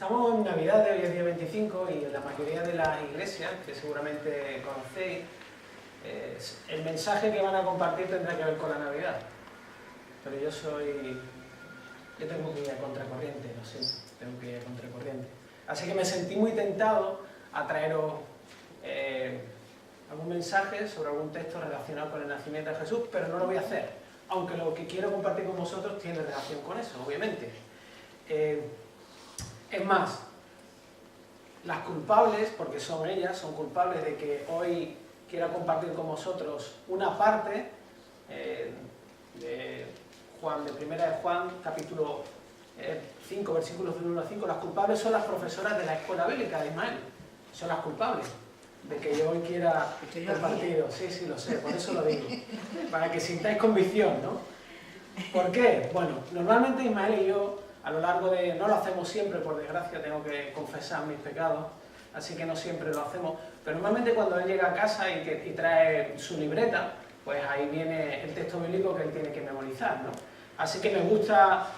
Estamos en Navidad, hoy es día 25, y en la mayoría de las iglesias, que seguramente conocéis, el mensaje que van a compartir tendrá que ver con la Navidad. Pero yo tengo que ir a contracorriente, lo siento, tengo que ir a contracorriente. Así que me sentí muy tentado a traeros algún mensaje sobre algún texto relacionado con el nacimiento de Jesús, pero no lo voy a hacer, aunque lo que quiero compartir con vosotros tiene relación con eso, obviamente. Es más, las culpables, porque son ellas, son culpables de que hoy quiera compartir con vosotros una parte de Juan, de Primera de Juan, capítulo 5, versículos del 1 a 5. Las culpables son las profesoras de la escuela bíblica de Ismael. Son las culpables de que yo hoy quiera compartir. Sí, lo sé, por eso lo digo. Para que sintáis convicción, ¿no? ¿Por qué? Bueno, normalmente Ismael y yo, a lo largo de... No lo hacemos siempre, por desgracia, tengo que confesar mis pecados, así que no siempre lo hacemos, pero normalmente cuando él llega a casa y trae su libreta, pues ahí viene el texto bíblico que él tiene que memorizar, ¿no? Así que me gusta,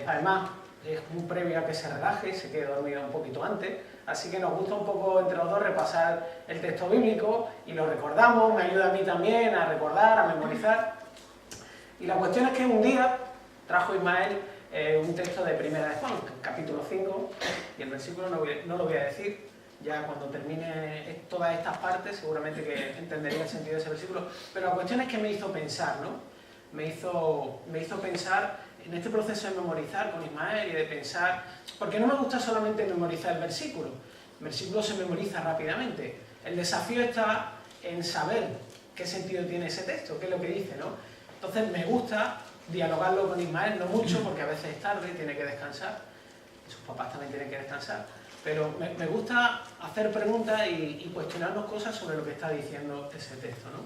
además, es un previo a que se relaje, se quede dormido un poquito antes, así que nos gusta un poco entre los dos repasar el texto bíblico y lo recordamos, me ayuda a mí también a recordar, a memorizar. Y la cuestión es que un día trajo Ismael un texto de Primera de Juan, capítulo 5, y el versículo no lo voy a decir, ya cuando termine todas estas partes seguramente que entendería el sentido de ese versículo, pero la cuestión es que me hizo pensar, ¿no? Me hizo pensar en este proceso de memorizar con Ismael y de pensar, porque no me gusta solamente memorizar el versículo se memoriza rápidamente, el desafío está en saber qué sentido tiene ese texto, qué es lo que dice, ¿no? Entonces me gusta dialogarlo con Ismael, no mucho porque a veces es tarde, tiene que descansar, y sus papás también tienen que descansar, pero me gusta hacer preguntas y cuestionarnos cosas sobre lo que está diciendo ese texto, ¿no?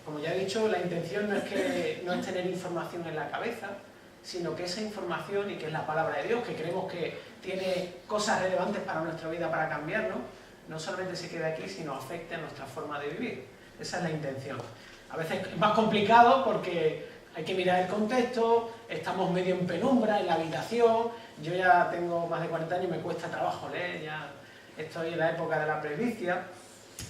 Como ya he dicho, la intención no es tener información en la cabeza, sino que esa información, y que es la palabra de Dios, que creemos que tiene cosas relevantes para nuestra vida, para cambiarnos, no solamente se quede aquí, sino afecte a nuestra forma de vivir. Esa es la intención. A veces es más complicado porque hay que mirar el contexto, estamos medio en penumbra, en la habitación, yo ya tengo más de 40 años y me cuesta trabajo leer, ya estoy en la época de la presbicia,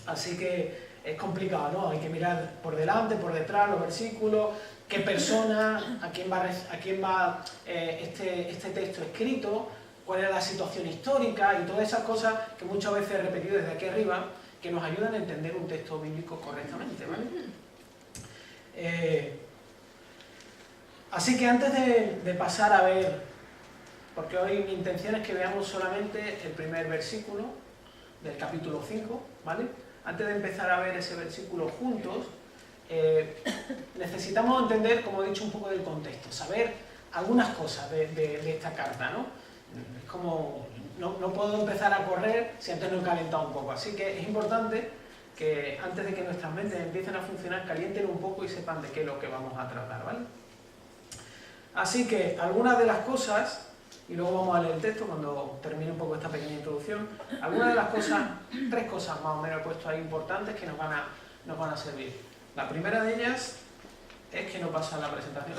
así que es complicado, ¿no? Hay que mirar por delante, por detrás, los versículos, qué persona, a quién va este texto escrito, cuál es la situación histórica y todas esas cosas que muchas veces he repetido desde aquí arriba, que nos ayudan a entender un texto bíblico correctamente, ¿vale? Así que antes de pasar a ver, porque hoy mi intención es que veamos solamente el primer versículo del capítulo 5, ¿vale? Antes de empezar a ver ese versículo juntos, necesitamos entender, como he dicho, un poco del contexto, saber algunas cosas de esta carta, ¿no? Es como, no puedo empezar a correr si antes no he calentado un poco, así que es importante que antes de que nuestras mentes empiecen a funcionar, calienten un poco y sepan de qué es lo que vamos a tratar, ¿vale? Así que algunas de las cosas, y luego vamos a leer el texto cuando termine un poco esta pequeña introducción, algunas de las cosas, 3 cosas más o menos he puesto ahí importantes que nos van a servir. La primera de ellas es que no pasa la presentación,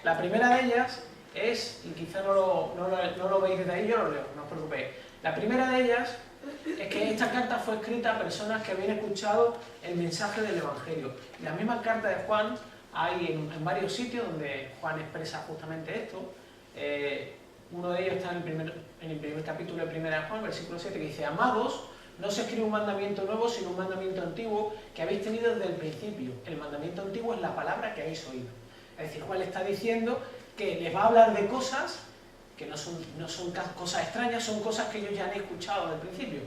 la primera de ellas es, y quizá no lo veis desde ahí, yo lo leo, no os preocupéis. La primera de ellas es que esta carta fue escrita a personas que habían escuchado el mensaje del Evangelio. La misma carta de Juan hay en varios sitios donde Juan expresa justamente esto. Uno de ellos está en el primer capítulo de Primera de Juan, versículo 7, que dice: Amados, no se escribe un mandamiento nuevo, sino un mandamiento antiguo que habéis tenido desde el principio. El mandamiento antiguo es la palabra que habéis oído. Es decir, Juan le está diciendo que les va a hablar de cosas que no son cosas extrañas, son cosas que ellos ya han escuchado desde el principio.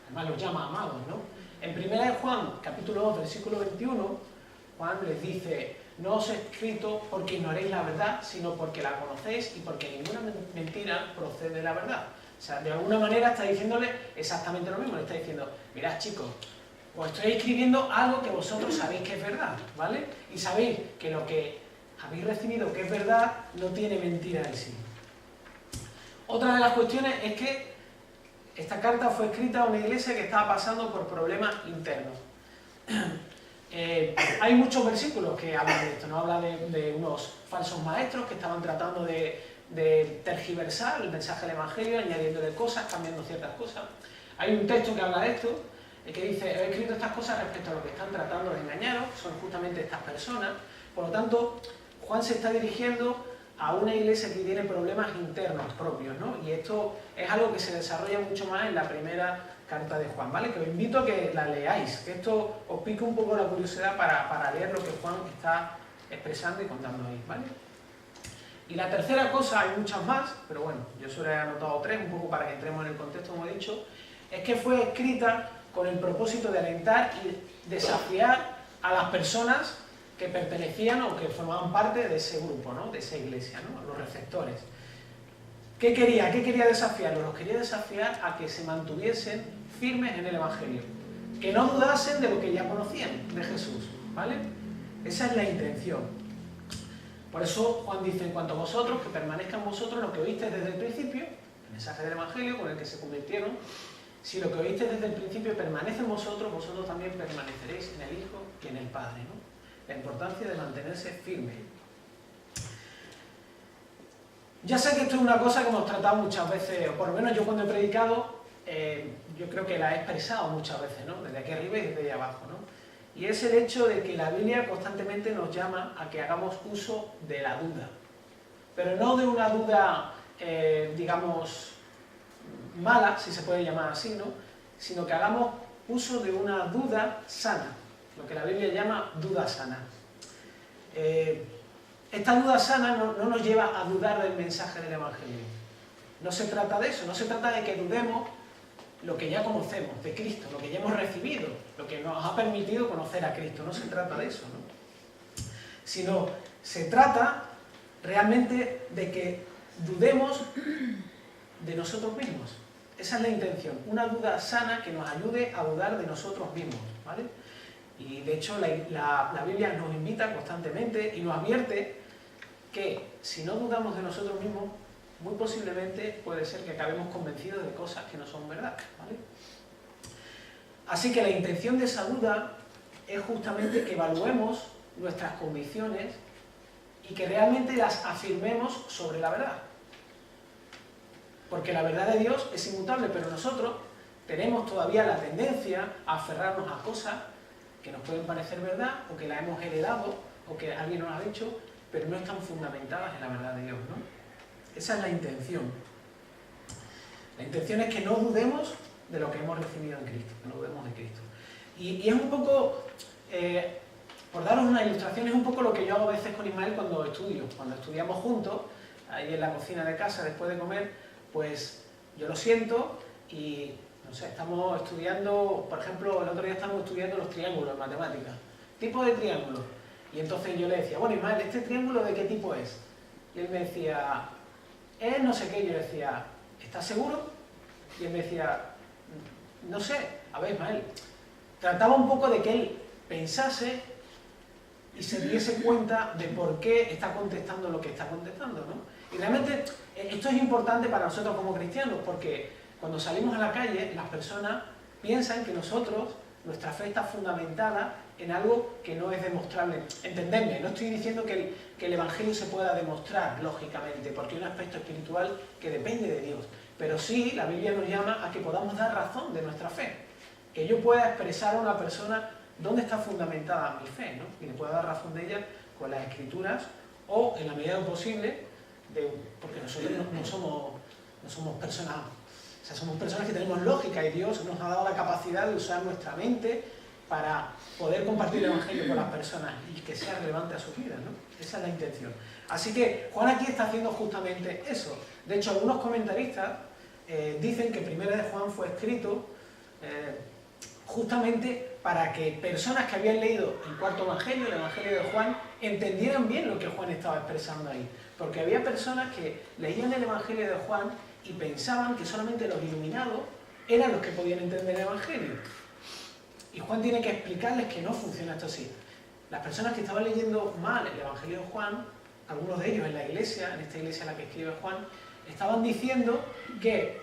Además los llama amados, ¿no? En Primera de Juan, capítulo 2, versículo 21, Juan les dice: No os he escrito porque ignoréis la verdad, sino porque la conocéis y porque ninguna mentira procede de la verdad. O sea, de alguna manera está diciéndole exactamente lo mismo. Le está diciendo: mirad, chicos, os estoy escribiendo algo que vosotros sabéis que es verdad, ¿vale? Y sabéis que lo que habéis recibido que es verdad no tiene mentira en sí. Otra de las cuestiones es que esta carta fue escrita a una iglesia que estaba pasando por problemas internos. Hay muchos versículos que hablan de esto, ¿no? Habla de unos falsos maestros que estaban tratando de de tergiversar el mensaje del Evangelio, añadiéndole cosas, cambiando ciertas cosas. Hay un texto que habla de esto, que dice: he escrito estas cosas respecto a lo que están tratando de engañaros, son justamente estas personas. Por lo tanto, Juan se está dirigiendo a una iglesia que tiene problemas internos propios, ¿no? Y esto es algo que se desarrolla mucho más en la primera carta de Juan, ¿vale? Que os invito a que la leáis, que esto os pique un poco la curiosidad para leer lo que Juan está expresando y contando ahí, ¿vale? Y la tercera cosa, hay muchas más, pero bueno, yo solo he anotado 3, un poco para que entremos en el contexto, como he dicho, es que fue escrita con el propósito de alentar y desafiar a las personas que pertenecían o que formaban parte de ese grupo, ¿no? De esa iglesia, ¿no? Los receptores. ¿Qué quería? ¿Qué quería desafiarlos? Los quería desafiar a que se mantuviesen firmes en el Evangelio, que no dudasen de lo que ya conocían de Jesús, ¿vale? Esa es la intención. Por eso Juan dice: en cuanto a vosotros, que permanezca en vosotros lo que oísteis desde el principio, el mensaje del Evangelio con el que se convirtieron. Si lo que oísteis desde el principio permanece en vosotros, vosotros también permaneceréis en el Hijo y en el Padre, ¿no? La importancia de mantenerse firme. Ya sé que esto es una cosa que hemos tratado muchas veces, o por lo menos yo cuando he predicado, yo creo que la he expresado muchas veces, ¿no? Desde aquí arriba y desde ahí abajo, ¿no? Y es el hecho de que la Biblia constantemente nos llama a que hagamos uso de la duda. Pero no de una duda, digamos, mala, si se puede llamar así, ¿no? Sino que hagamos uso de una duda sana, lo que la Biblia llama duda sana. Esta duda sana no nos lleva a dudar del mensaje del Evangelio. No se trata de eso, no se trata de que dudemos lo que ya conocemos de Cristo, lo que ya hemos recibido, lo que nos ha permitido conocer a Cristo. No se trata de eso, ¿no? Sino se trata realmente de que dudemos de nosotros mismos. Esa es la intención, una duda sana que nos ayude a dudar de nosotros mismos, ¿vale? Y de hecho la Biblia nos invita constantemente y nos advierte que si no dudamos de nosotros mismos, muy posiblemente puede ser que acabemos convencidos de cosas que no son verdad, ¿vale? Así que la intención de esa duda es justamente que evaluemos nuestras convicciones y que realmente las afirmemos sobre la verdad. Porque la verdad de Dios es inmutable, pero nosotros tenemos todavía la tendencia a aferrarnos a cosas que nos pueden parecer verdad, o que la hemos heredado, o que alguien nos ha dicho, pero no están fundamentadas en la verdad de Dios, ¿no? Esa es la intención. La intención es que no dudemos de lo que hemos recibido en Cristo, que no dudemos de Cristo. Y es un poco, por daros una ilustración, es un poco lo que yo hago a veces con Ismael cuando estudiamos juntos, ahí en la cocina de casa después de comer, pues yo lo siento y, no sé, estamos estudiando, por ejemplo, el otro día estábamos estudiando los triángulos en matemáticas, tipo de triángulos. Y entonces yo le decía: bueno, Ismael, ¿este triángulo de qué tipo es? Y él me decía: es no sé qué. Y yo le decía: ¿estás seguro? Y él me decía: no sé. A ver, Ismael, trataba un poco de que él pensase y se diese cuenta de por qué está contestando lo que está contestando, ¿no? Y realmente esto es importante para nosotros como cristianos, porque cuando salimos a la calle, las personas piensan que nuestra fe está fundamentada en algo que no es demostrable. Entendedme, no estoy diciendo que el Evangelio se pueda demostrar lógicamente, porque hay un aspecto espiritual que depende de Dios. Pero sí, la Biblia nos llama a que podamos dar razón de nuestra fe. Que yo pueda expresar a una persona dónde está fundamentada mi fe, ¿no? Y le pueda dar razón de ella con las Escrituras, o en la medida de lo posible, porque nosotros no somos personas, o sea, somos personas que tenemos lógica, y Dios nos ha dado la capacidad de usar nuestra mente para poder compartir el Evangelio con las personas y que sea relevante a su vida, ¿no? Esa es la intención. Así que Juan aquí está haciendo justamente eso. De hecho, algunos comentaristas dicen que Primera de Juan fue escrito justamente para que personas que habían leído el cuarto Evangelio, el Evangelio de Juan, entendieran bien lo que Juan estaba expresando ahí. Porque había personas que leían el Evangelio de Juan y pensaban que solamente los iluminados eran los que podían entender el Evangelio. Y Juan tiene que explicarles que no funciona esto así. Las personas que estaban leyendo mal el Evangelio de Juan, algunos de ellos en la iglesia, en esta iglesia en la que escribe Juan, estaban diciendo que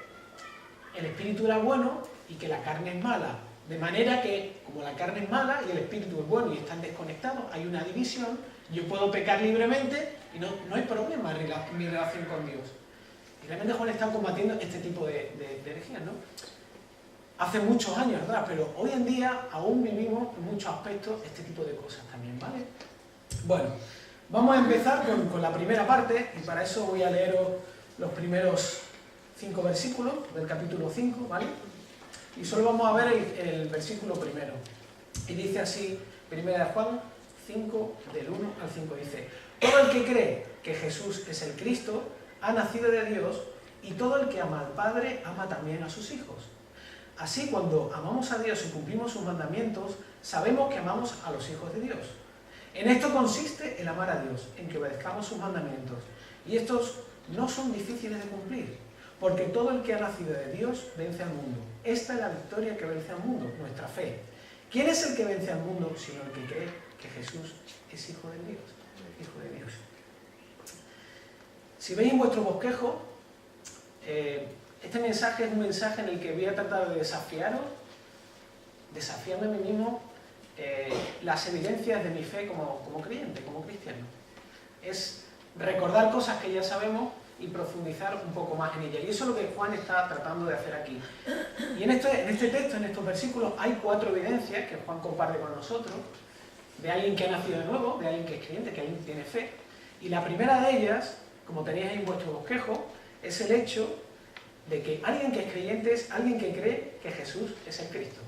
el espíritu era bueno y que la carne es mala. De manera que, como la carne es mala y el espíritu es bueno y están desconectados, hay una división. Yo puedo pecar libremente y no hay problema en mi relación con Dios. Y realmente Juan está combatiendo este tipo de herejías, ¿no? Hace muchos años, ¿verdad? Pero hoy en día aún vivimos en muchos aspectos este tipo de cosas también, ¿vale? Bueno, vamos a empezar con la primera parte, y para eso voy a leeros los primeros 5 versículos del capítulo 5, ¿vale? Y solo vamos a ver el versículo primero. Y dice así, 1 de Juan 5, del 1 al 5, dice: todo el que cree que Jesús es el Cristo ha nacido de Dios, y todo el que ama al Padre ama también a sus hijos. Así, cuando amamos a Dios y cumplimos sus mandamientos, sabemos que amamos a los hijos de Dios. En esto consiste el amar a Dios, en que obedezcamos sus mandamientos. Y estos no son difíciles de cumplir, porque todo el que ha nacido de Dios vence al mundo. Esta es la victoria que vence al mundo, nuestra fe. ¿Quién es el que vence al mundo sino el que cree que Jesús es Hijo de Dios? Hijo de Dios. Si veis en vuestro bosquejo, este mensaje es un mensaje en el que voy a tratar de desafiaros, desafiando a mí mismo las evidencias de mi fe como creyente, como cristiano. Es recordar cosas que ya sabemos y profundizar un poco más en ellas. Y eso es lo que Juan está tratando de hacer aquí. Y en este texto, en estos versículos, hay 4 evidencias que Juan comparte con nosotros, de alguien que ha nacido de nuevo, de alguien que es creyente, que alguien tiene fe. Y la primera de ellas, como tenéis en vuestro bosquejo, es el hecho de que alguien que es creyente es alguien que cree que Jesús es el Cristo.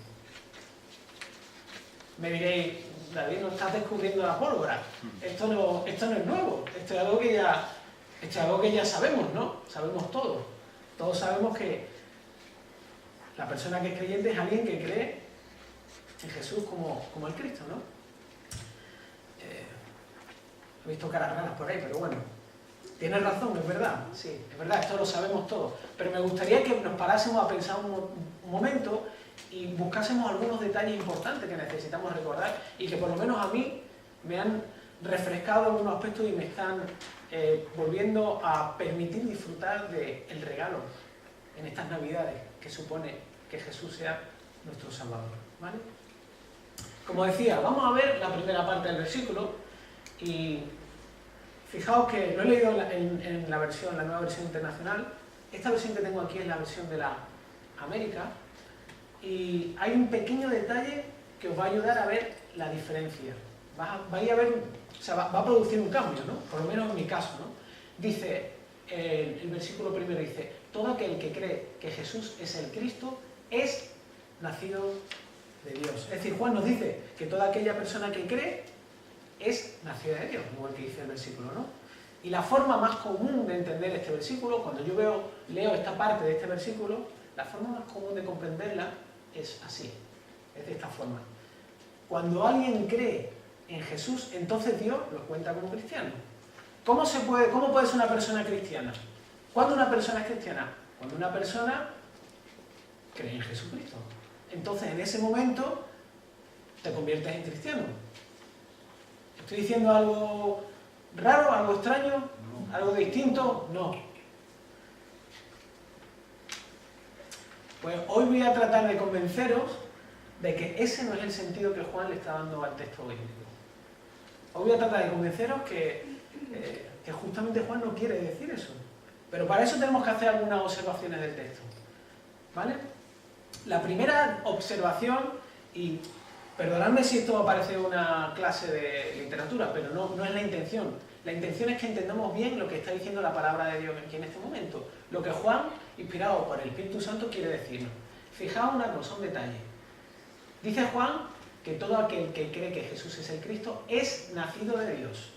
Me diréis, David, no estás descubriendo la pólvora. Esto no es nuevo. Esto es algo que ya sabemos, ¿no? Sabemos todos. Todos sabemos que la persona que es creyente es alguien que cree en Jesús como el Cristo, ¿no? He visto caras raras por ahí, pero bueno. Tienes razón, es verdad. Sí, es verdad, esto lo sabemos todos. Pero me gustaría que nos parásemos a pensar un momento y buscásemos algunos detalles importantes que necesitamos recordar y que por lo menos a mí me han refrescado algunos aspectos y me están volviendo a permitir disfrutar del regalo en estas Navidades que supone que Jesús sea nuestro Salvador, ¿vale? Como decía, vamos a ver la primera parte del versículo y fijaos que lo he leído en la nueva versión internacional. Esta versión que tengo aquí es la versión de la América. Y hay un pequeño detalle que os va a ayudar a ver la diferencia. Vais a ver, o sea, va a producir un cambio, ¿no? Por lo menos en mi caso, ¿no? Dice, el versículo primero dice: todo aquel que cree que Jesús es el Cristo es nacido de Dios. Es decir, Juan nos dice que toda aquella persona que cree es nacida de Dios, igual que dice el versículo, ¿no? Y la forma más común de entender este versículo, cuando yo leo esta parte de este versículo, la forma más común de comprenderla es así, es de esta forma. Cuando alguien cree en Jesús, entonces Dios lo cuenta como cristiano. ¿Cómo puede ser una persona cristiana? ¿Cuándo una persona es cristiana? Cuando una persona cree en Jesucristo. Entonces, en ese momento, te conviertes en cristiano. ¿Estoy diciendo algo raro, algo extraño, algo distinto? No. Pues hoy voy a tratar de convenceros de que ese no es el sentido que Juan le está dando al texto bíblico. Hoy voy a tratar de convenceros que justamente Juan no quiere decir eso. Pero para eso tenemos que hacer algunas observaciones del texto, ¿vale? La primera observación, y perdonadme si esto parece una clase de literatura, pero no es la intención. La intención es que entendamos bien lo que está diciendo la palabra de Dios aquí en este momento. Lo que Juan, inspirado por el Espíritu Santo, quiere decirnos. Fijaos una cosa, un detalle. Dice Juan que todo aquel que cree que Jesús es el Cristo es nacido de Dios.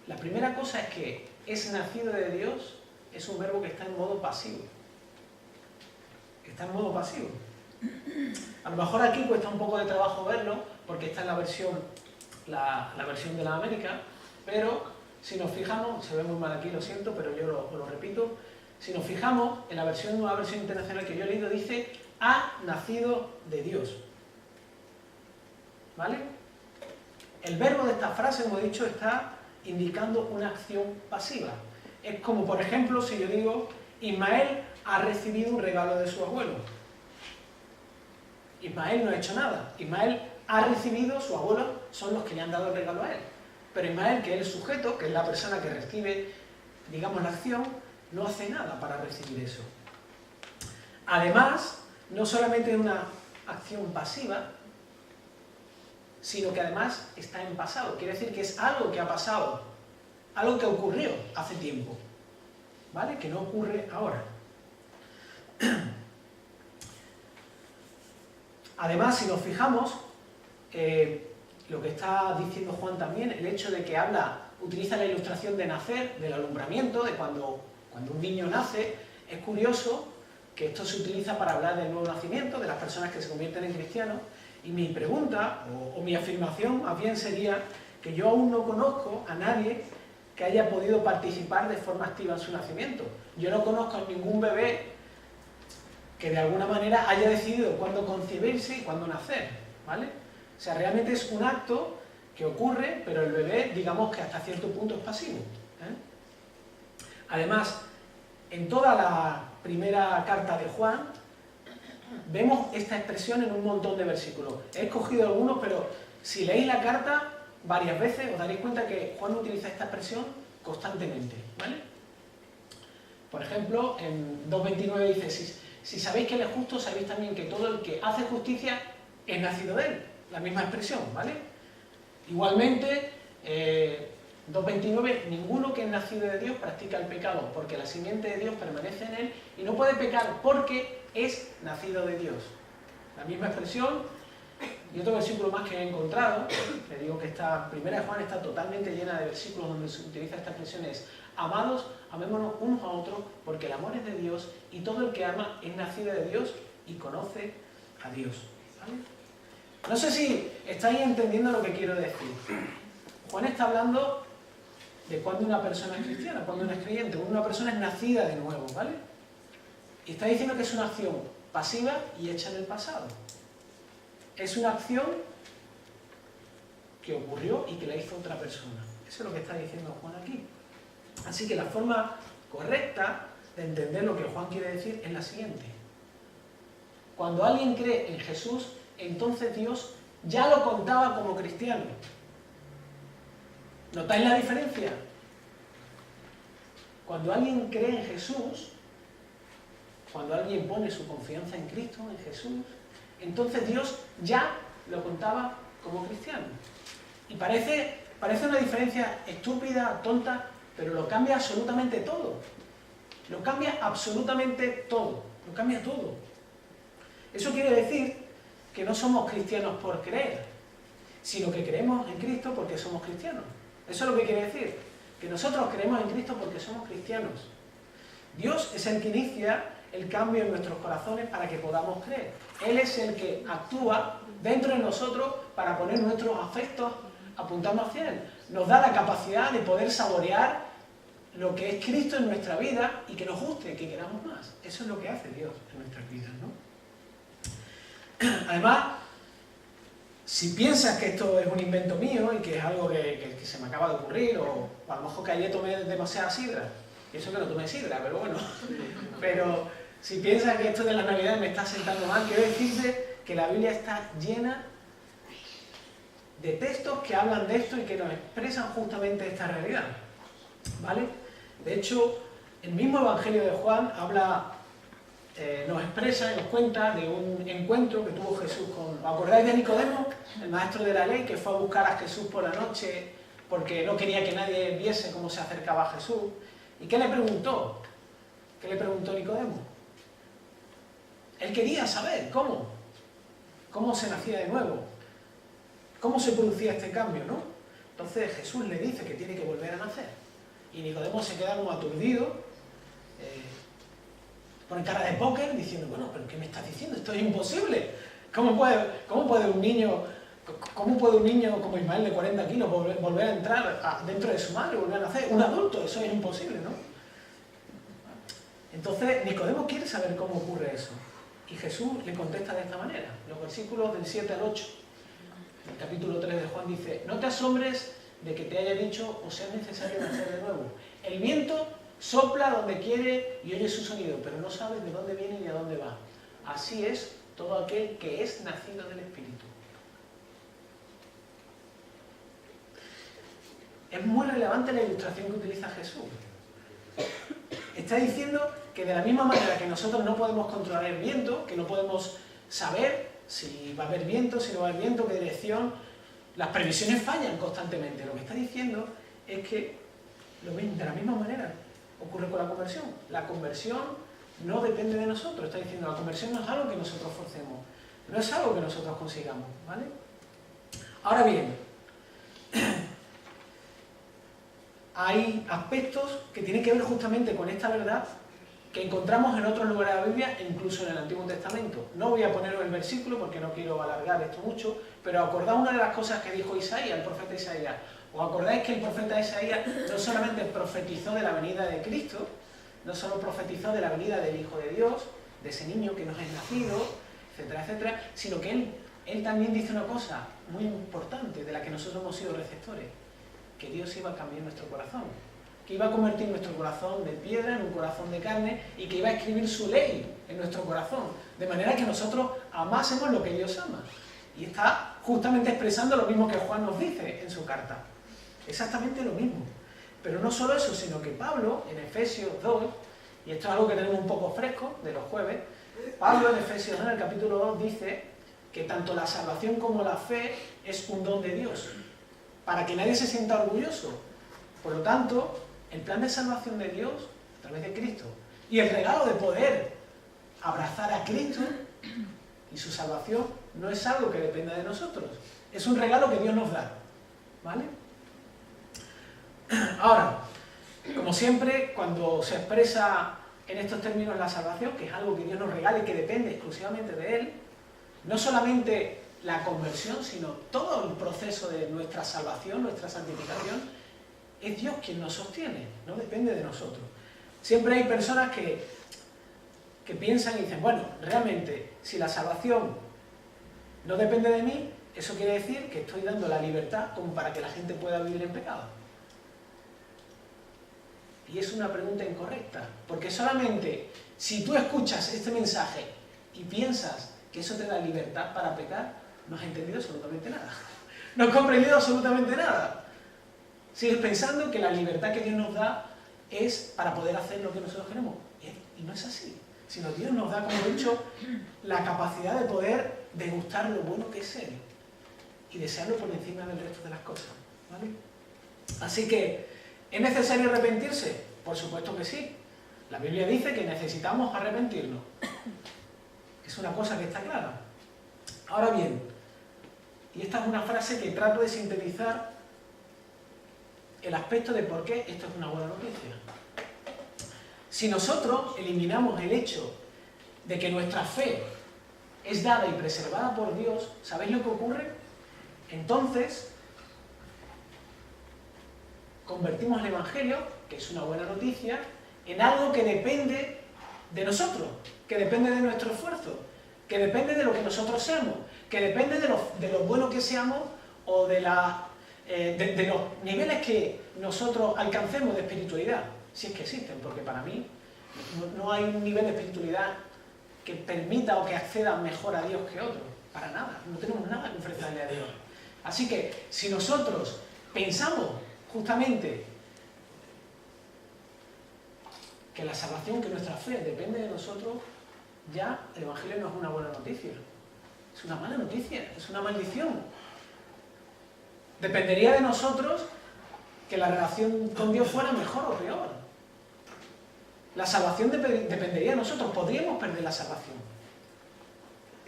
La primera cosa es que es nacido de Dios es un verbo que está en modo pasivo. Está en modo pasivo. A lo mejor aquí cuesta un poco de trabajo verlo, porque está en la versión de la América, pero si nos fijamos, se ve muy mal aquí, lo siento, pero yo lo repito, si nos fijamos en la nueva versión internacional que yo he leído, dice: ha nacido de Dios. ¿Vale? El verbo de esta frase, como he dicho, está indicando una acción pasiva. Es como, por ejemplo, si yo digo: Ismael ha recibido un regalo de su abuelo. Ismael no ha hecho nada. Ismael ha recibido, su abuelo son los que le han dado el regalo a él. Pero Ismael, que es el sujeto, que es la persona que recibe, digamos, la acción, no hace nada para recibir eso. Además, no solamente es una acción pasiva, sino que además está en pasado. Quiere decir que es algo que ha pasado, algo que ocurrió hace tiempo, ¿vale? Que no ocurre ahora. Además, si nos fijamos, lo que está diciendo Juan también, el hecho de que utiliza la ilustración de nacer, del alumbramiento, de cuando un niño nace, es curioso que esto se utiliza para hablar del nuevo nacimiento, de las personas que se convierten en cristianos, y mi pregunta, o mi afirmación más bien sería que yo aún no conozco a nadie que haya podido participar de forma activa en su nacimiento. Yo no conozco a ningún bebé que de alguna manera haya decidido cuándo concebirse y cuándo nacer, ¿vale? O sea, realmente es un acto que ocurre, pero el bebé, digamos que hasta cierto punto es pasivo, ¿eh? Además, en toda la primera carta de Juan, vemos esta expresión en un montón de versículos. He escogido algunos, pero si leéis la carta varias veces, os daréis cuenta que Juan utiliza esta expresión constantemente, ¿vale? Por ejemplo, en 2.29 dice, si sabéis que Él es justo, sabéis también que todo el que hace justicia es nacido de Él. La misma expresión, ¿vale? Igualmente, 2.29, ninguno que es nacido de Dios practica el pecado, porque la simiente de Dios permanece en él y no puede pecar porque es nacido de Dios. La misma expresión, y otro versículo más que he encontrado, le digo que esta primera de Juan está totalmente llena de versículos donde se utiliza esta expresión, es: amados, amémonos unos a otros, porque el amor es de Dios, y todo el que ama es nacido de Dios y conoce a Dios, ¿vale? No sé si estáis entendiendo lo que quiero decir. Juan está hablando de cuando una persona es cristiana, cuando una es creyente, cuando una persona es nacida de nuevo, ¿vale? Y está diciendo que es una acción pasiva y hecha en el pasado. Es una acción que ocurrió y que la hizo otra persona. Eso es lo que está diciendo Juan aquí. Así que la forma correcta de entender lo que Juan quiere decir es la siguiente. Cuando alguien cree en Jesús, entonces Dios ya lo contaba como cristiano. ¿Notáis la diferencia? Cuando alguien cree en Jesús, cuando alguien pone su confianza en Cristo, en Jesús, entonces Dios ya lo contaba como cristiano. Y parece una diferencia estúpida, tonta, pero lo cambia absolutamente todo. Lo cambia absolutamente todo. Lo cambia todo. Eso quiere decir que no somos cristianos por creer, sino que creemos en Cristo porque somos cristianos. Eso es lo que quiere decir, que nosotros creemos en Cristo porque somos cristianos. Dios es el que inicia el cambio en nuestros corazones para que podamos creer. Él es el que actúa dentro de nosotros para poner nuestros afectos apuntando hacia Él. Nos da la capacidad de poder saborear lo que es Cristo en nuestra vida y que nos guste, que queramos más. Eso es lo que hace Dios en nuestras vidas, ¿no? Además, si piensas que esto es un invento mío y que es algo que se me acaba de ocurrir, o a lo mejor que ayer tomé demasiada sidra, y eso que no tomé sidra, pero bueno, pero si piensas que esto de la Navidad me está sentando mal, quiero decirte que la Biblia está llena de textos que hablan de esto y que nos expresan justamente esta realidad, ¿vale? De hecho, el mismo Evangelio de Juan nos expresa y nos cuenta de un encuentro que tuvo Jesús con... ¿Os acordáis de Nicodemo, el maestro de la ley, que fue a buscar a Jesús por la noche porque no quería que nadie viese cómo se acercaba a Jesús? ¿Y qué le preguntó? ¿Qué le preguntó Nicodemo? Él quería saber cómo se nacía de nuevo, cómo se producía este cambio, ¿no? Entonces Jesús le dice que tiene que volver a nacer. Y Nicodemo se queda como aturdido, pone cara de póker diciendo, bueno, pero ¿qué me estás diciendo? Esto es imposible. ¿Cómo puede un niño como Ismael de 40 kilos volver a entrar dentro de su madre, volver a nacer? Un adulto, eso es imposible, ¿no? Entonces Nicodemo quiere saber cómo ocurre eso. Y Jesús le contesta de esta manera. Los versículos del 7 al 8, el capítulo 3 de Juan dice: no te asombres de que te haya dicho, os es necesario nacer de nuevo. El viento sopla donde quiere y oye su sonido, pero no sabes de dónde viene ni a dónde va. Así es todo aquel que es nacido del Espíritu. es muy relevante la ilustración que utiliza Jesús. Está diciendo que de la misma manera que nosotros no podemos controlar el viento, que no podemos saber si va a haber viento, si no va a haber viento, qué dirección, las previsiones fallan constantemente. Lo que está diciendo es que de la misma manera ocurre con la conversión. La conversión no depende de nosotros. Está diciendo, la conversión no es algo que nosotros forcemos, no es algo que nosotros consigamos, ¿vale? Ahora bien, hay aspectos que tienen que ver justamente con esta verdad que encontramos en otros lugares de la Biblia e incluso en el Antiguo Testamento. No voy a poneros el versículo porque no quiero alargar esto mucho, pero acordaos una de las cosas que dijo Isaías, el profeta Isaías. ¿Os acordáis que el profeta Isaías no solamente profetizó de la venida de Cristo, no solo profetizó de la venida del Hijo de Dios, de ese niño que nos es nacido, etcétera, etcétera, sino que él también dice una cosa muy importante de la que nosotros hemos sido receptores, que Dios iba a cambiar nuestro corazón, que iba a convertir nuestro corazón de piedra en un corazón de carne y que iba a escribir su ley en nuestro corazón, de manera que nosotros amásemos lo que Dios ama. Y está justamente expresando lo mismo que Juan nos dice en su carta. Exactamente lo mismo. Pero no solo eso, sino que Pablo, en Efesios 2, y esto es algo que tenemos un poco fresco de los jueves, Pablo en Efesios 2, en el capítulo 2, dice que tanto la salvación como la fe es un don de Dios, para que nadie se sienta orgulloso. Por lo tanto, el plan de salvación de Dios, a través de Cristo, y el regalo de poder abrazar a Cristo y su salvación, no es algo que dependa de nosotros. Es un regalo que Dios nos da, ¿vale? Ahora, como siempre, cuando se expresa en estos términos la salvación, que es algo que Dios nos regala y que depende exclusivamente de Él, no solamente la conversión, sino todo el proceso de nuestra salvación, nuestra santificación, es Dios quien nos sostiene, no depende de nosotros. Siempre hay personas que piensan y dicen, bueno, realmente, si la salvación no depende de mí, eso quiere decir que estoy dando la libertad como para que la gente pueda vivir en pecado. Y es una pregunta incorrecta, porque solamente si tú escuchas este mensaje y piensas que eso te da libertad para pecar, no has entendido absolutamente nada. No has comprendido absolutamente nada. Sigues pensando que la libertad que Dios nos da es para poder hacer lo que nosotros queremos. Y no es así. Sino Dios nos da, como he dicho, la capacidad de poder degustar lo bueno que es Él y desearlo por encima del resto de las cosas, ¿vale? Así que, ¿es necesario arrepentirse? Por supuesto que sí. La Biblia dice que necesitamos arrepentirnos. Es una cosa que está clara. Ahora bien, y esta es una frase que trato de sintetizar el aspecto de por qué esto es una buena noticia. Si nosotros eliminamos el hecho de que nuestra fe es dada y preservada por Dios, ¿sabéis lo que ocurre? Entonces, convertimos el Evangelio, que es una buena noticia, en algo que depende de nosotros, que depende de nuestro esfuerzo, que depende de lo que nosotros seamos, que depende de lo bueno que seamos o de los niveles que nosotros alcancemos de espiritualidad, si es que existen, porque para mí no hay un nivel de espiritualidad que permita o que acceda mejor a Dios que otro, para nada, no tenemos nada que ofrecerle a Dios. Así que si nosotros pensamos justamente que la salvación, que nuestra fe depende de nosotros, ya el Evangelio no es una buena noticia, es una mala noticia, es una maldición. Dependería de nosotros que la relación con Dios fuera mejor o peor. La salvación dependería de nosotros, podríamos perder la salvación.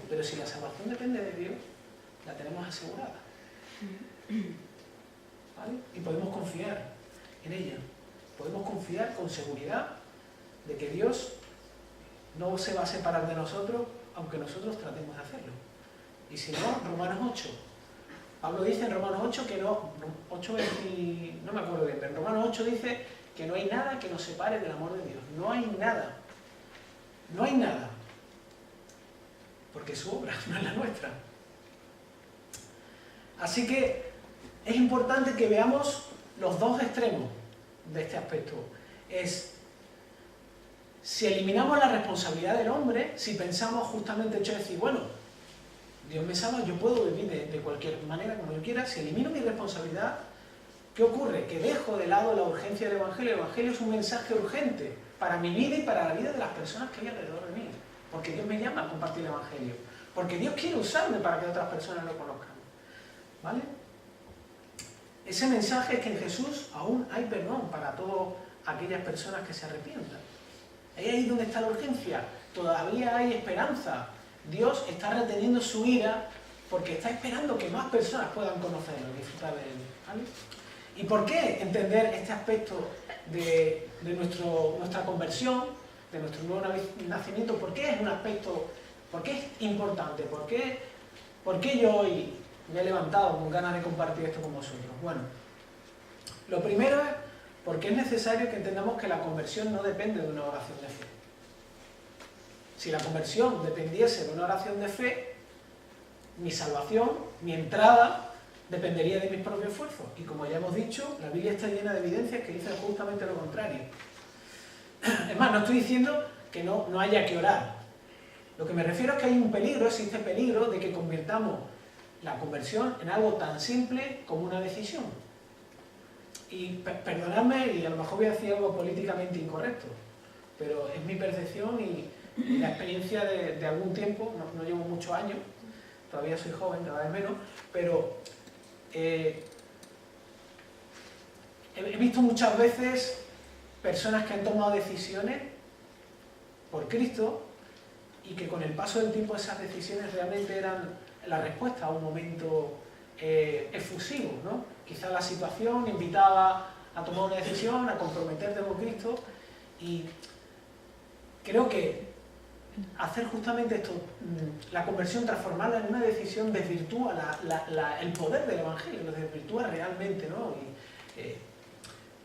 Pero si la salvación depende de Dios, la tenemos asegurada. ¿Vale? Y podemos confiar en ella. Podemos confiar con seguridad de que Dios no se va a separar de nosotros, aunque nosotros tratemos de hacerlo. Y si no, Romanos 8. Pablo dice en Romanos 8 que no, 8:20, no me acuerdo bien, pero en Romanos 8 dice que no hay nada que nos separe del amor de Dios. No hay nada. No hay nada. Porque es su obra, no es la nuestra. Así que es importante que veamos los dos extremos de este aspecto. Es, si eliminamos la responsabilidad del hombre, si pensamos justamente el hecho de decir, bueno, Dios me salva, yo puedo vivir de cualquier manera, como yo quiera, si elimino mi responsabilidad, ¿Qué ocurre? Que dejo de lado la urgencia del Evangelio. El Evangelio es un mensaje urgente para mi vida y para la vida de las personas que hay alrededor de mí. Porque Dios me llama a compartir el Evangelio. Porque Dios quiere usarme para que otras personas lo conozcan. ¿Vale? Ese mensaje es que en Jesús aún hay perdón para todas aquellas personas que se arrepientan. Es ahí donde está la urgencia. Todavía hay esperanza. Dios está reteniendo su ira porque está esperando que más personas puedan conocerlo y disfrutar de él. ¿Vale? ¿Y por qué entender este aspecto de nuestra conversión, de nuestro nuevo nacimiento? ¿Por qué es un aspecto, por qué es importante? ¿Por qué yo hoy me he levantado con ganas de compartir esto con vosotros? Bueno, lo primero es porque es necesario que entendamos que la conversión no depende de una oración de fe. Si la conversión dependiese de una oración de fe, mi salvación, mi entrada, dependería de mis propios esfuerzos. Y como ya hemos dicho, la Biblia está llena de evidencias que dicen justamente lo contrario. Es más, no estoy diciendo que no haya que orar. Lo que me refiero es que hay un peligro, existe peligro de que convirtamos la conversión en algo tan simple como una decisión. Y perdonadme, y a lo mejor voy a decir algo políticamente incorrecto, pero es mi percepción y la experiencia de algún tiempo, no llevo muchos años, todavía soy joven, cada vez menos, pero he visto muchas veces personas que han tomado decisiones por Cristo y que con el paso del tiempo esas decisiones realmente eran la respuesta a un momento efusivo, ¿no? Quizá la situación invitaba a tomar una decisión, a comprometerte con Cristo, y creo que hacer justamente esto, la conversión, transformarla en una decisión, desvirtúa el poder del Evangelio, lo desvirtúa realmente, ¿no?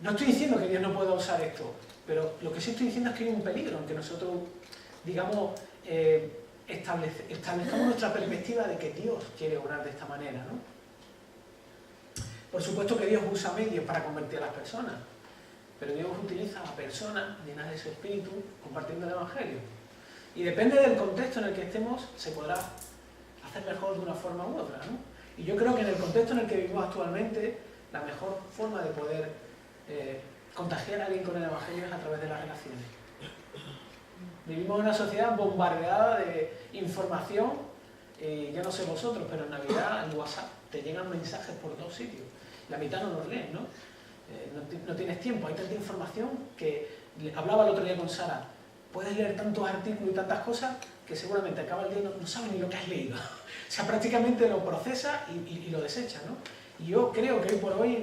No estoy diciendo que Dios no pueda usar esto, pero lo que sí estoy diciendo es que hay un peligro en que nosotros, digamos, establezcamos nuestra perspectiva de que Dios quiere obrar de esta manera, ¿no? Por supuesto que Dios usa medios para convertir a las personas, pero Dios utiliza a personas llenas de su espíritu compartiendo el Evangelio. Y depende del contexto en el que estemos, se podrá hacer mejor de una forma u otra, ¿no? Y yo creo que en el contexto en el que vivimos actualmente, la mejor forma de poder contagiar a alguien con el Evangelio es a través de las relaciones. Vivimos en una sociedad bombardeada de información, ya no sé vosotros, pero en Navidad, en WhatsApp, te llegan mensajes por todos sitios. La mitad no los lees, ¿no? No tienes tiempo, hay tanta información que... Hablaba el otro día con Sara, puedes leer tantos artículos y tantas cosas que seguramente acaba el día y no sabes ni lo que has leído. O sea, prácticamente lo procesas y lo desechas, ¿no? Y yo creo que hoy por hoy,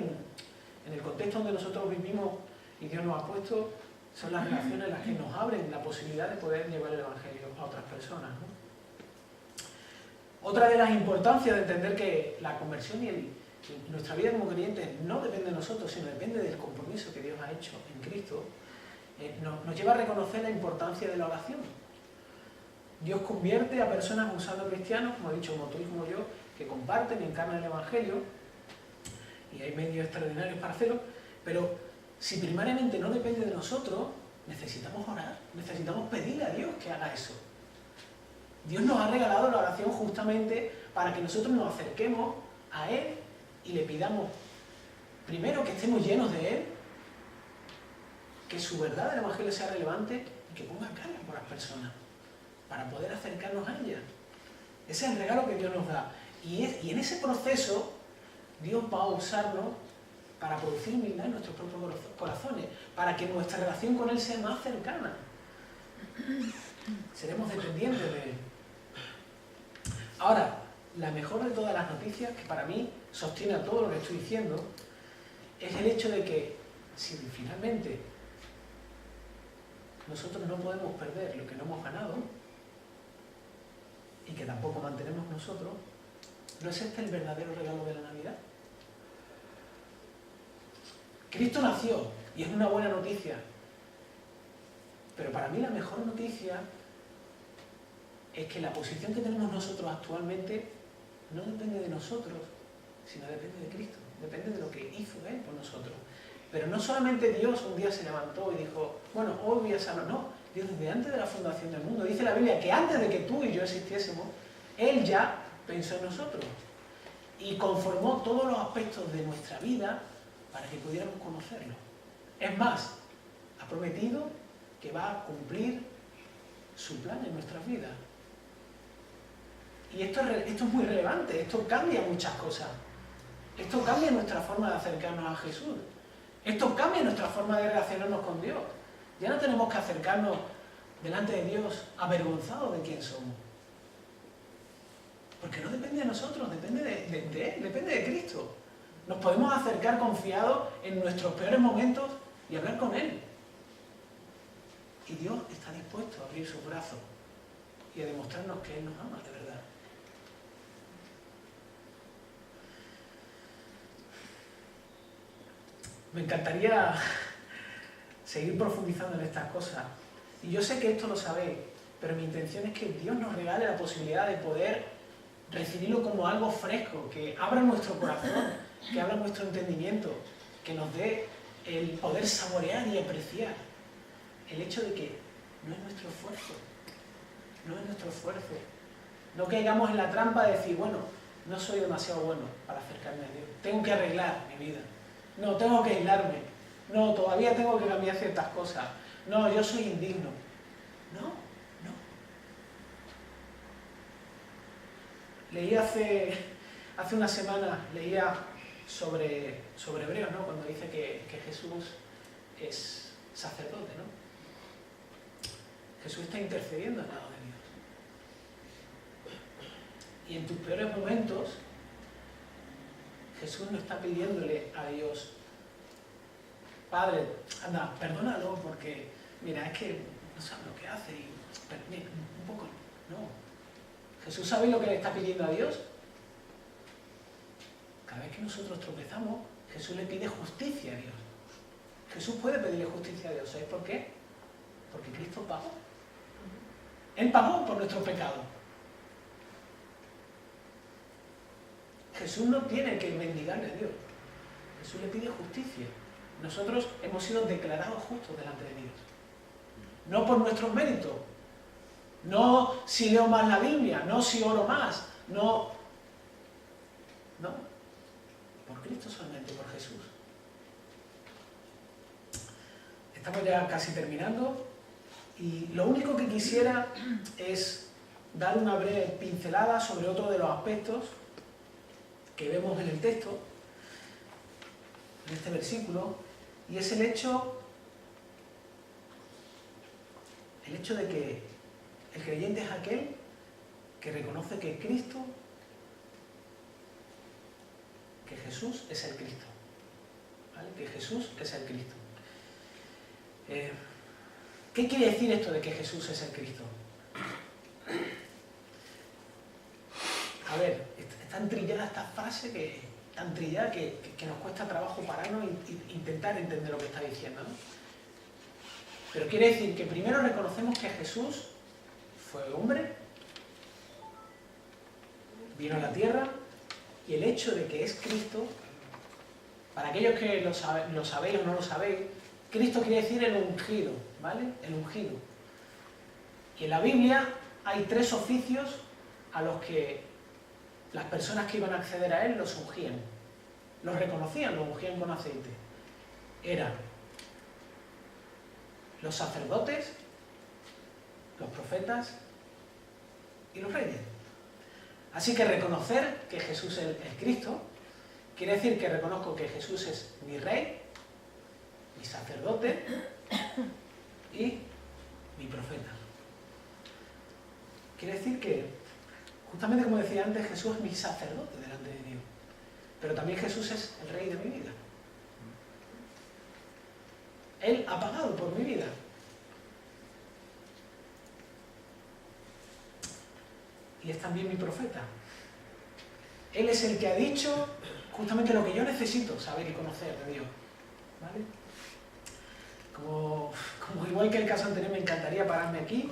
en el contexto donde nosotros vivimos y Dios nos ha puesto, son las relaciones las que nos abren la posibilidad de poder llevar el Evangelio a otras personas, ¿no? Otra de las importancias de entender que la conversión y nuestra vida como creyentes no depende de nosotros, sino depende del compromiso que Dios ha hecho en Cristo, nos lleva a reconocer la importancia de la oración. Dios convierte a personas usando cristianos, como he dicho, como tú y como yo, que comparten y encarnan el Evangelio, y hay medios extraordinarios para hacerlo, pero si primariamente no depende de nosotros, necesitamos orar, necesitamos pedirle a Dios que haga eso. Dios nos ha regalado la oración justamente para que nosotros nos acerquemos a Él y le pidamos, primero, que estemos llenos de Él, que su verdad del Evangelio sea relevante y que ponga cara por las personas, para poder acercarnos a ella. Ese es el regalo que Dios nos da. Y en ese proceso, Dios va a usarnos para producir humildad en nuestros propios corazones, para que nuestra relación con Él sea más cercana. Seremos dependientes de Él. Ahora, la mejor de todas las noticias, que para mí sostiene a todo lo que estoy diciendo, es el hecho de que si finalmente nosotros no podemos perder lo que no hemos ganado y que tampoco mantenemos nosotros, ¿no es este el verdadero regalo de la Navidad? Cristo nació y es una buena noticia, pero para mí la mejor noticia es que la posición que tenemos nosotros actualmente no depende de nosotros, sino depende de Cristo, depende de lo que hizo Él por nosotros. Pero no solamente Dios un día se levantó y dijo, bueno, hoy voy a sanar, no, Dios desde antes de la fundación del mundo, dice la Biblia que antes de que tú y yo existiésemos, Él ya pensó en nosotros y conformó todos los aspectos de nuestra vida para que pudiéramos conocerlo. Es más, ha prometido que va a cumplir su plan en nuestras vidas. Y esto es muy relevante, esto cambia muchas cosas. Esto cambia nuestra forma de acercarnos a Jesús. Esto cambia nuestra forma de relacionarnos con Dios. Ya no tenemos que acercarnos delante de Dios avergonzados de quién somos. Porque no depende de nosotros, depende de Él, depende de Cristo. Nos podemos acercar confiados en nuestros peores momentos y hablar con Él. Y Dios está dispuesto a abrir sus brazos y a demostrarnos que Él nos ama de verdad. Me encantaría seguir profundizando en estas cosas. Y yo sé que esto lo sabéis, pero mi intención es que Dios nos regale la posibilidad de poder recibirlo como algo fresco, que abra nuestro corazón, que abra nuestro entendimiento, que nos dé el poder saborear y apreciar el hecho de que no es nuestro esfuerzo, no es nuestro esfuerzo. No caigamos en la trampa de decir, bueno, no soy demasiado bueno para acercarme a Dios, tengo que arreglar mi vida, no, tengo que aislarme, no, todavía tengo que cambiar ciertas cosas, no, yo soy indigno. No. Leí hace unas semanas, leía sobre Hebreos, ¿no? Cuando dice que Jesús es sacerdote, ¿no? Jesús está intercediendo al lado de Dios. Y en tus peores momentos, Jesús no está pidiéndole a Dios, Padre, anda, perdónalo porque, mira, es que no sabe lo que hace y, mira, un poco, no. Jesús sabe lo que le está pidiendo a Dios. Cada vez que nosotros tropezamos, Jesús le pide justicia a Dios. Jesús puede pedirle justicia a Dios. ¿Sabéis por qué? Porque Cristo pagó. Él pagó por nuestros pecados. Jesús no tiene que mendigarle a Dios. Jesús le pide justicia. Nosotros hemos sido declarados justos delante de Dios. No por nuestros méritos. No si leo más la Biblia, no si oro más, no. Por Cristo solamente, por Jesús. Estamos ya casi terminando y lo único que quisiera es dar una breve pincelada sobre otro de los aspectos que vemos en el texto, en este versículo, y es el hecho de que el creyente es aquel que reconoce que Cristo, que Jesús es el Cristo. ¿Vale? Que Jesús es el Cristo. ¿Qué quiere decir esto de que Jesús es el Cristo? A ver, es tan trillada esta frase que nos cuesta trabajo pararnos e intentar entender lo que está diciendo, ¿no? Pero quiere decir que primero reconocemos que Jesús fue hombre, vino a la tierra, y el hecho de que es Cristo, para aquellos que lo sabéis o no lo sabéis, Cristo quiere decir el ungido, ¿vale? El ungido. Y en la Biblia hay 3 oficios a los que las personas que iban a acceder a Él los ungían. Los reconocían, los ungían con aceite. Eran los sacerdotes, los profetas y los reyes. Así que reconocer que Jesús es Cristo quiere decir que reconozco que Jesús es mi rey, mi sacerdote y mi profeta. Quiere decir que, justamente como decía antes, Jesús es mi sacerdote delante de Dios, pero también Jesús es el rey de mi vida. Él ha pagado por mi vida. Y es también mi profeta. Él es el que ha dicho justamente lo que yo necesito saber y conocer de Dios. ¿Vale? Como igual que el caso anterior, me encantaría pararme aquí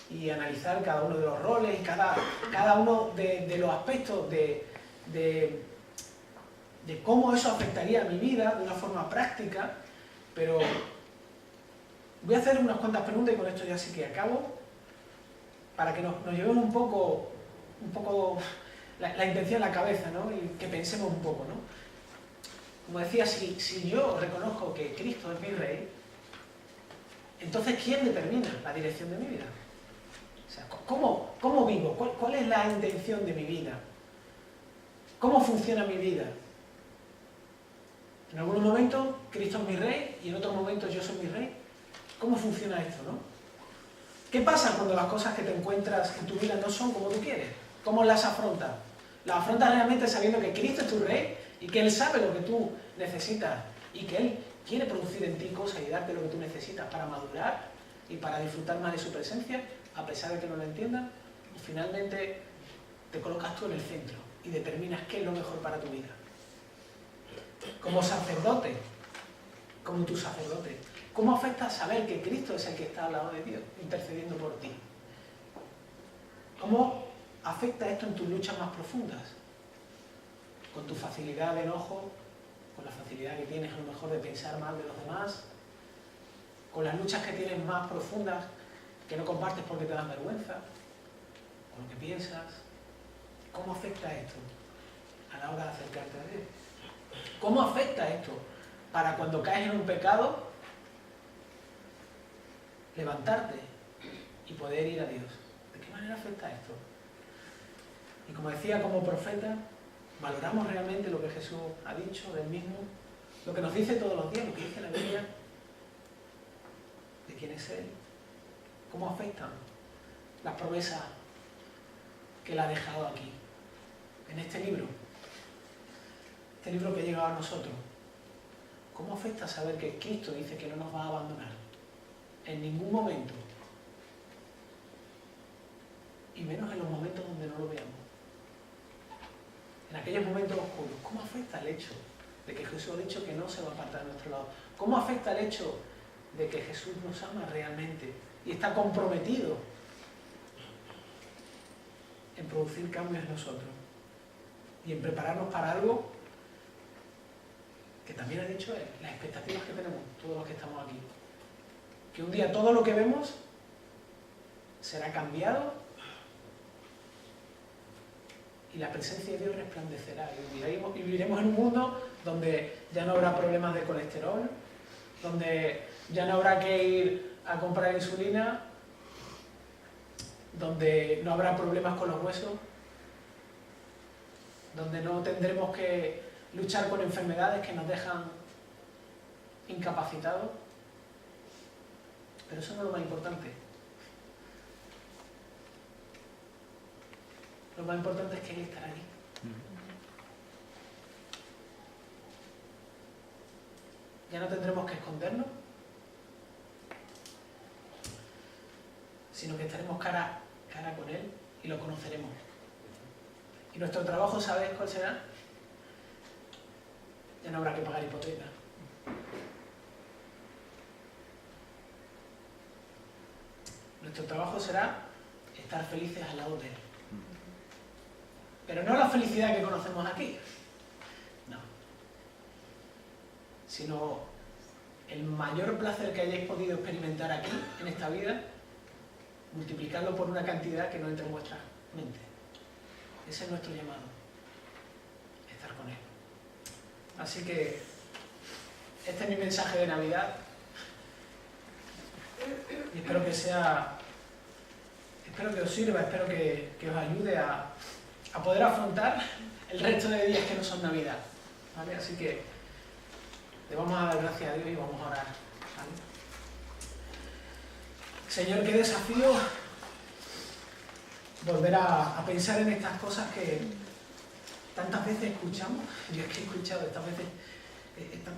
y analizar cada uno de los roles y cada uno de los aspectos de cómo eso afectaría a mi vida de una forma práctica, pero voy a hacer unas cuantas preguntas y con esto ya sí que acabo, para que nos llevemos un poco la intención en la cabeza, ¿no? Y que pensemos un poco, ¿no? Como decía, si yo reconozco que Cristo es mi Rey, entonces ¿quién determina la dirección de mi vida? O sea, ¿cómo vivo? ¿Cuál es la intención de mi vida? ¿Cómo funciona mi vida? En algunos momentos Cristo es mi Rey y en otros momentos yo soy mi Rey. ¿Cómo funciona esto, no? ¿Qué pasa cuando las cosas que te encuentras en tu vida no son como tú quieres? ¿Cómo las afrontas? Las afrontas realmente sabiendo que Cristo es tu Rey y que Él sabe lo que tú necesitas y que Él quiere producir en ti cosas y darte lo que tú necesitas para madurar y para disfrutar más de su presencia, a pesar de que no lo entiendas, y finalmente te colocas tú en el centro y determinas qué es lo mejor para tu vida. Como sacerdote, como tu sacerdote, ¿cómo afecta saber que Cristo es el que está al lado de Dios, intercediendo por ti? ¿Cómo afecta esto en tus luchas más profundas? Con tu facilidad de enojo, con la facilidad que tienes a lo mejor de pensar mal de los demás, con las luchas que tienes más profundas que no compartes porque te dan vergüenza, con lo que piensas. ¿Cómo afecta esto a la hora de acercarte a Dios? ¿Cómo afecta esto para cuando caes en un pecado, levantarte y poder ir a Dios? ¿De qué manera afecta esto? Y como decía, como profeta, ¿valoramos realmente lo que Jesús ha dicho del mismo? Lo que nos dice todos los días, lo que dice la Biblia, de quién es Él. ¿Cómo afectan las promesas que Él ha dejado aquí, en este libro que ha llegado a nosotros? ¿Cómo afecta saber que Cristo dice que no nos va a abandonar en ningún momento? Y menos en los momentos donde no lo veamos. En aquellos momentos oscuros, ¿cómo afecta el hecho de que Jesús ha dicho que no se va a apartar de nuestro lado? ¿Cómo afecta el hecho de que Jesús nos ama realmente y está comprometido en producir cambios en nosotros y en prepararnos para algo que también ha dicho Él, las expectativas que tenemos todos los que estamos aquí? Que un día todo lo que vemos será cambiado y la presencia de Dios resplandecerá y viviremos en un mundo donde ya no habrá problemas de colesterol, donde ya no habrá que ir a comprar insulina, donde no habrá problemas con los huesos, donde no tendremos que luchar con enfermedades que nos dejan incapacitados. Pero eso no es lo más importante. Lo más importante es que Él estará allí. Ya no tendremos que escondernos, sino que estaremos cara a cara con Él y lo conoceremos. Y nuestro trabajo, ¿sabes cuál será? Ya no habrá que pagar hipoteca. Nuestro trabajo será estar felices al lado de Él. Pero no la felicidad que conocemos aquí, no. Sino el mayor placer que hayáis podido experimentar aquí, en esta vida, multiplicarlo por una cantidad que no entre en vuestra mente. Ese es nuestro llamado, estar con Él. Así que este es mi mensaje de Navidad y espero que os sirva, espero que os ayude a poder afrontar el resto de días que no son Navidad, ¿vale? Así que le vamos a dar gracias a Dios y vamos a orar, ¿vale? Señor, qué desafío volver a pensar en estas cosas que tantas veces escuchamos. Yo es que he escuchado estas veces,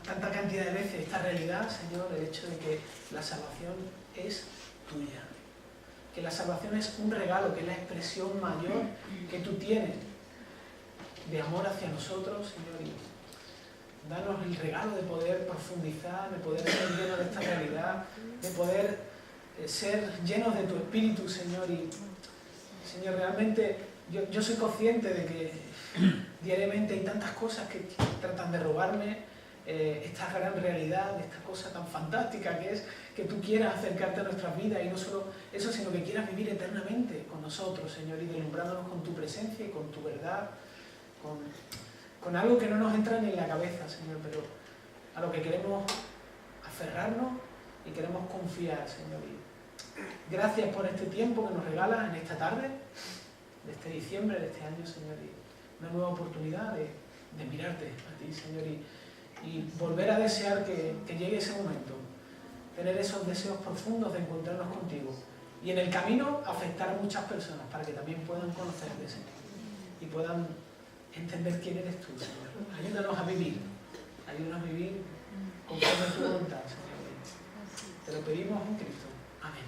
tanta cantidad de veces esta realidad, Señor, el hecho de que la salvación es tuya. Que la salvación es un regalo, que es la expresión mayor que tú tienes de amor hacia nosotros, Señor. Y danos el regalo de poder profundizar, de poder ser llenos de esta realidad, de poder ser llenos de tu Espíritu, Señor. Y, Señor, realmente yo soy consciente de que diariamente hay tantas cosas que tratan de robarme esta gran realidad, esta cosa tan fantástica que es que tú quieras acercarte a nuestras vidas y no solo eso, sino que quieras vivir eternamente con nosotros, Señor, y deslumbrándonos con tu presencia y con tu verdad, con algo que no nos entra ni en la cabeza, Señor, pero a lo que queremos aferrarnos y queremos confiar, Señor. Y gracias por este tiempo que nos regalas en esta tarde, de este diciembre, de este año, Señor, y una nueva oportunidad de mirarte a ti, Señor, y volver a desear que llegue ese momento, tener esos deseos profundos de encontrarnos contigo y en el camino afectar a muchas personas para que también puedan conocerte, Señor, y puedan entender quién eres tú, Señor. Ayúdanos a vivir conforme a tu voluntad, Señor. Te lo pedimos en Cristo. Amén.